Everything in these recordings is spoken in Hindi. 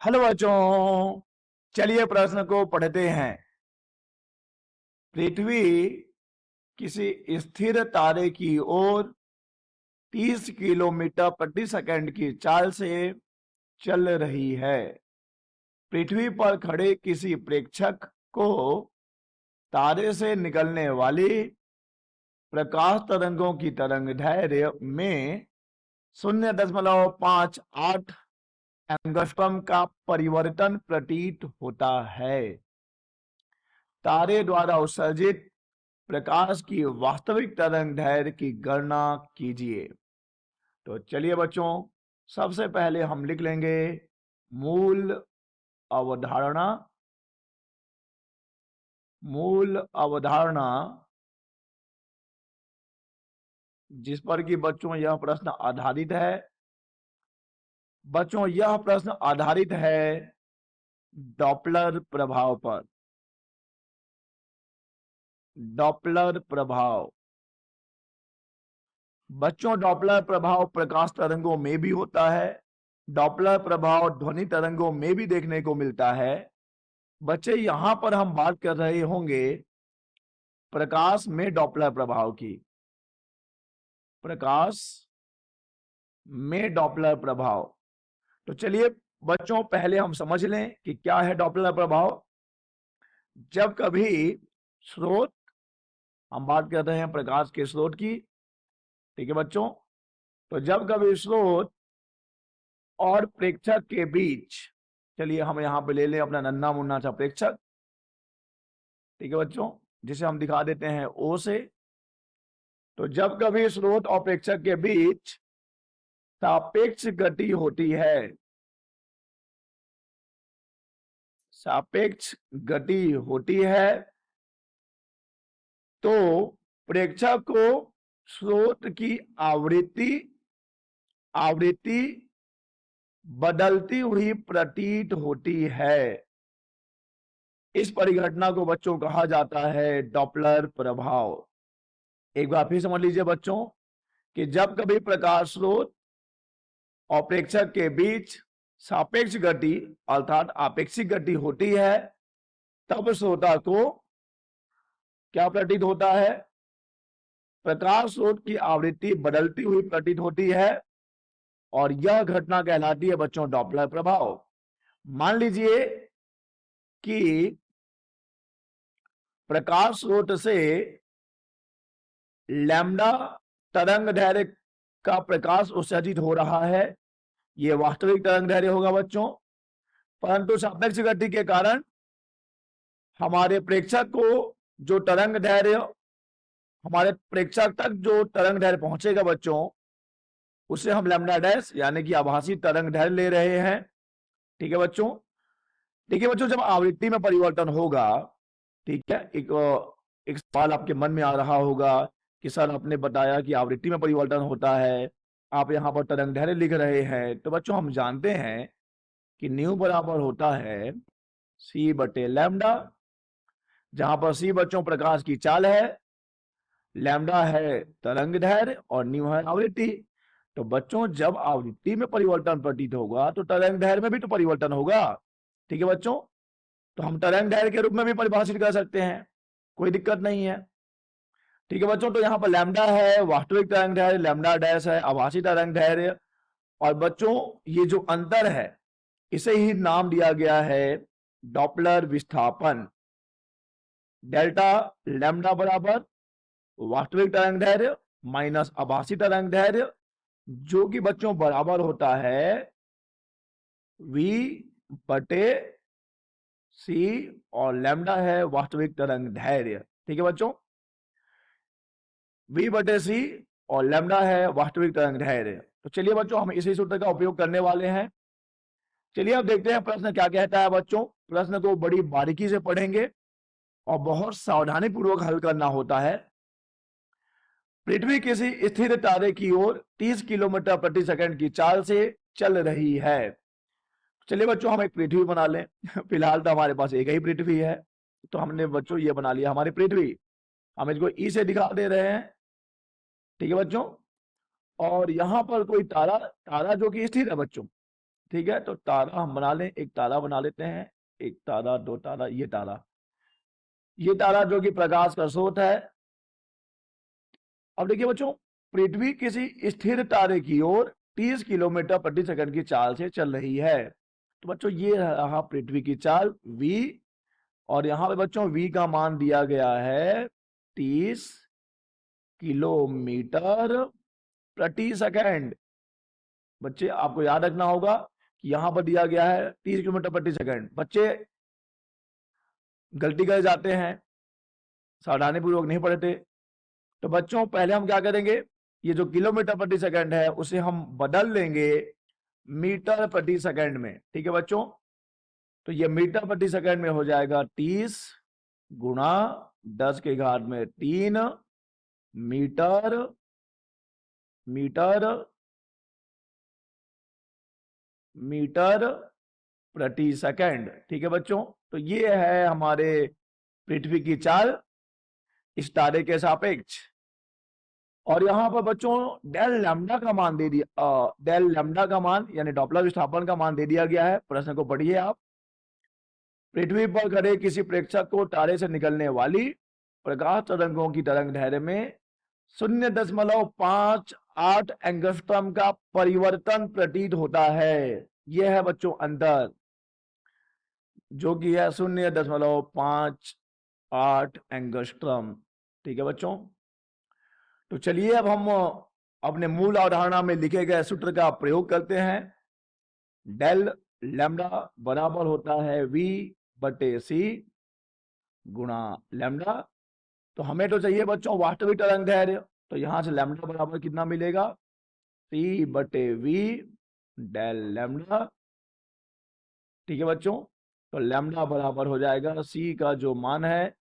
हेलो बच्चों, चलिए प्रश्न को पढ़ते हैं। पृथ्वी किसी स्थिर तारे की ओर 30 किलोमीटर प्रति सेकंड की चाल से चल रही है। पृथ्वी पर खड़े किसी प्रेक्षक को तारे से निकलने वाली प्रकाश तरंगों की तरंगदैर्घ्य में 0.58 एंगस्ट्रॉम का परिवर्तन प्रतीत होता है। तारे द्वारा उत्सर्जित प्रकाश की वास्तविक तरंगदैर्घ्य की गणना कीजिए। तो चलिए बच्चों, सबसे पहले हम लिख लेंगे मूल अवधारणा। मूल अवधारणा जिस पर कि बच्चों यह प्रश्न आधारित है। बच्चों यह प्रश्न आधारित है डॉपलर प्रभाव पर। डॉपलर प्रभाव बच्चों, डॉपलर प्रभाव प्रकाश तरंगों में भी होता है। डॉपलर प्रभाव ध्वनि तरंगों में भी देखने को मिलता है। बच्चे यहां पर हम बात कर रहे होंगे प्रकाश में डॉपलर प्रभाव की। प्रकाश में डॉपलर प्रभाव। तो चलिए बच्चों, पहले हम समझ लें कि क्या है डॉपलर प्रभाव। जब कभी स्रोत, हम बात कर रहे हैं प्रकाश के स्रोत की, ठीक है बच्चों। तो जब कभी स्रोत और प्रेक्षक के बीच, चलिए हम यहां पे ले लें अपना नन्हा मुन्ना सा प्रेक्षक, ठीक है बच्चों, जिसे हम दिखा देते हैं ओ से। तो जब कभी स्रोत और प्रेक्षक के बीच सापेक्ष गति होती है, सापेक्ष गति होती है, तो प्रेक्षक को स्रोत की आवृत्ति बदलती हुई प्रतीत होती है। इस परिघटना को बच्चों कहा जाता है डॉपलर प्रभाव। एक बार फिर समझ लीजिए बच्चों कि जब कभी प्रकाश स्रोत और प्रेक्षक के बीच सापेक्ष गति अर्थात आपेक्षिक गति होती है, तब श्रोता को क्या प्रतीत होता है? प्रकाश स्रोत की आवृत्ति बदलती हुई प्रतीत होती है, और यह घटना कहलाती है बच्चों डॉपलर प्रभाव। मान लीजिए कि प्रकाश स्रोत से लैम्डा तरंगदैर्घ्य का प्रकाश उत्सर्जित हो रहा है, यह वास्तविक तरंगदैर्घ्य होगा बच्चों। परंतु सापेक्ष गति के कारण हमारे प्रेक्षक को जो तरंगदैर्घ्य, हमारे प्रेक्षक तक जो तरंगदैर्घ्य पहुंचेगा बच्चों, उसे हम लैम्डा डैश यानी कि आभासी तरंगदैर्घ्य ले रहे हैं। ठीक है बच्चों। देखिए बच्चों, जब आवृत्ति में परिवर्तन होगा, ठीक है, एक सवाल आपके मन में आ रहा होगा कि सर आपने बताया कि आवृत्ति में परिवर्तन होता है, आप यहाँ पर तरंगदैर्घ्य लिख रहे हैं। तो बच्चों हम जानते हैं कि न्यू बराबर होता है सी बटे लैम्डा, जहां पर सी बच्चों प्रकाश की चाल है, लैम्डा है तरंगदैर्घ्य और न्यू है आवृत्ति। तो बच्चों जब आवृत्ति में परिवर्तन प्रतीत होगा तो तरंगदैर्घ्य में भी तो परिवर्तन होगा। ठीक है बच्चों, तो हम तरंगदैर्घ्य के रूप में भी परिभाषित कर सकते हैं, कोई दिक्कत नहीं है। ठीक है बच्चों, तो यहाँ पर लैम्डा है वास्तविक तरंगदैर्घ्य, लैम्डा डैश है आभासी तरंगदैर्घ्य, और बच्चों ये जो अंतर है इसे ही नाम दिया गया है डॉपलर विस्थापन। डेल्टा लैम्डा बराबर वास्तविक तरंगदैर्घ्य माइनस आभासी तरंगदैर्घ्य, जो कि बच्चों बराबर होता है v बटे c, और लैम्डा है वास्तविक तरंगदैर्घ्य। ठीक है बच्चों, v बटे c और लैम्डा है वास्तविक तरंगदैर्घ्य। तो चलिए बच्चों हम इसी सूत्र का उपयोग करने वाले हैं। चलिए अब देखते हैं प्रश्न क्या कहता है बच्चों। प्रश्न को बड़ी बारीकी से पढ़ेंगे और बहुत सावधानी पूर्वक हल करना होता है। पृथ्वी किसी स्थिर तारे की ओर 30 किलोमीटर प्रति सेकंड की चाल से चल रही है। चलिए बच्चों हम एक पृथ्वी बना लें। फिलहाल तो हमारे पास एक ही पृथ्वी है, तो हमने बच्चों ये बना लिया हमारी पृथ्वी। हम इसको ई से दिखा दे रहे हैं, ठीक है बच्चों। और यहां पर कोई तारा जो कि स्थिर है बच्चों, ठीक है, तो तारा हम बना लें, एक तारा बना लेते हैं, एक तारा, दो तारा, ये तारा जो कि प्रकाश का स्रोत है। अब देखिए बच्चों, पृथ्वी किसी स्थिर तारे की ओर 30 किलोमीटर प्रति सेकंड की चाल से चल रही है। तो बच्चों ये रहा पृथ्वी की चाल v, और यहां पे बच्चों v का मान दिया गया है 30 किलोमीटर प्रति सेकंड। बच्चे आपको याद रखना होगा कि यहां पर दिया गया है 30 किलोमीटर प्रति सेकंड। बच्चे गलती कर जाते हैं, सावधानी पूर्वक नहीं पढ़ते। तो बच्चों पहले हम क्या करेंगे, ये जो किलोमीटर प्रति सेकंड है उसे हम बदल लेंगे मीटर प्रति सेकंड में। ठीक है बच्चों, तो ये मीटर प्रति सेकंड में हो जाएगा 30 गुणा 10 के घात में 3 मीटर मीटर मीटर प्रति सेकंड। ठीक है बच्चों, तो ये है हमारे पृथ्वी की चाल इस तारे के सापेक्ष। और यहां पर बच्चों डेल लैम्डा का मान दे दिया, डेल लैम्डा का मान यानी डॉपलर विस्थापन का मान दे दिया गया है। प्रश्न को पढ़िए आप। पृथ्वी पर खड़े किसी प्रेक्षक को तारे से निकलने वाली प्रकाश तरंगों की तरंग दैर्ध्य में 0.58 एंगस्ट्रॉम का परिवर्तन प्रतीत होता है। यह है बच्चों अंतर, जो कि है 0.58 एंगस्ट्रॉम। ठीक है बच्चों, तो चलिए अब हम अपने मूल अवधारणा में लिखे गए सूत्र का प्रयोग करते हैं। डेल लैम्डा बराबर होता है v बटे सी गुणा लैम्डा। तो हमें तो चाहिए बच्चों वास्तविक तरंग दैर्ध्य, तो यहां से लैम्डा बराबर कितना मिलेगा, सी बटे वी डेल लैम्डा। ठीक है बच्चों, तो लैम्डा बराबर हो जाएगा सी का जो मान है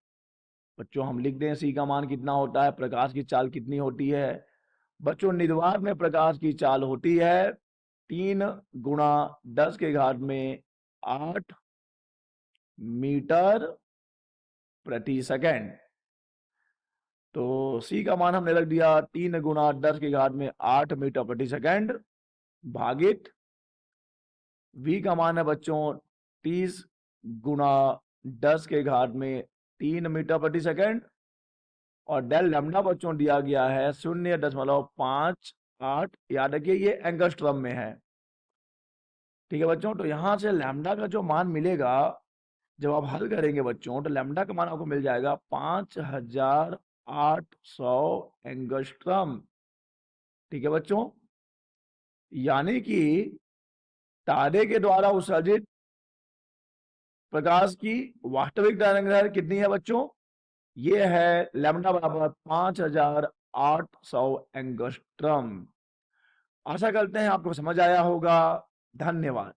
बच्चों हम लिख दें, सी का मान कितना होता है, प्रकाश की चाल कितनी होती है बच्चों, निर्वात में प्रकाश की चाल होती है 3 गुणा 10 के घात में 8 मीटर प्रति सेकंड। तो सी का मान हमने रख दिया 3 गुणा 10 के घात में 8 मीटर प्रति सेकंड भागित v का मान है बच्चों 30 गुणा 10 के घात में 3 मीटर प्रति सेकंड, और डेल लैम्डा बच्चों दिया गया है 0.58। याद रखिए ये एंगस्ट्रॉम में है। ठीक है बच्चों, तो यहां से लैम्डा का जो मान मिलेगा जब आप हल करेंगे बच्चों, तो लैम्डा का मान आपको मिल जाएगा 5800 एंगस्ट्रॉम। ठीक है बच्चों, यानी कि तारे के द्वारा उत्सर्जित प्रकाश की वास्तविक तरंगदैर्घ्य कितनी है बच्चों, ये है लैम्डा बराबर 5800 एंगस्ट्रॉम। आशा करते हैं आपको समझ आया होगा। धन्यवाद।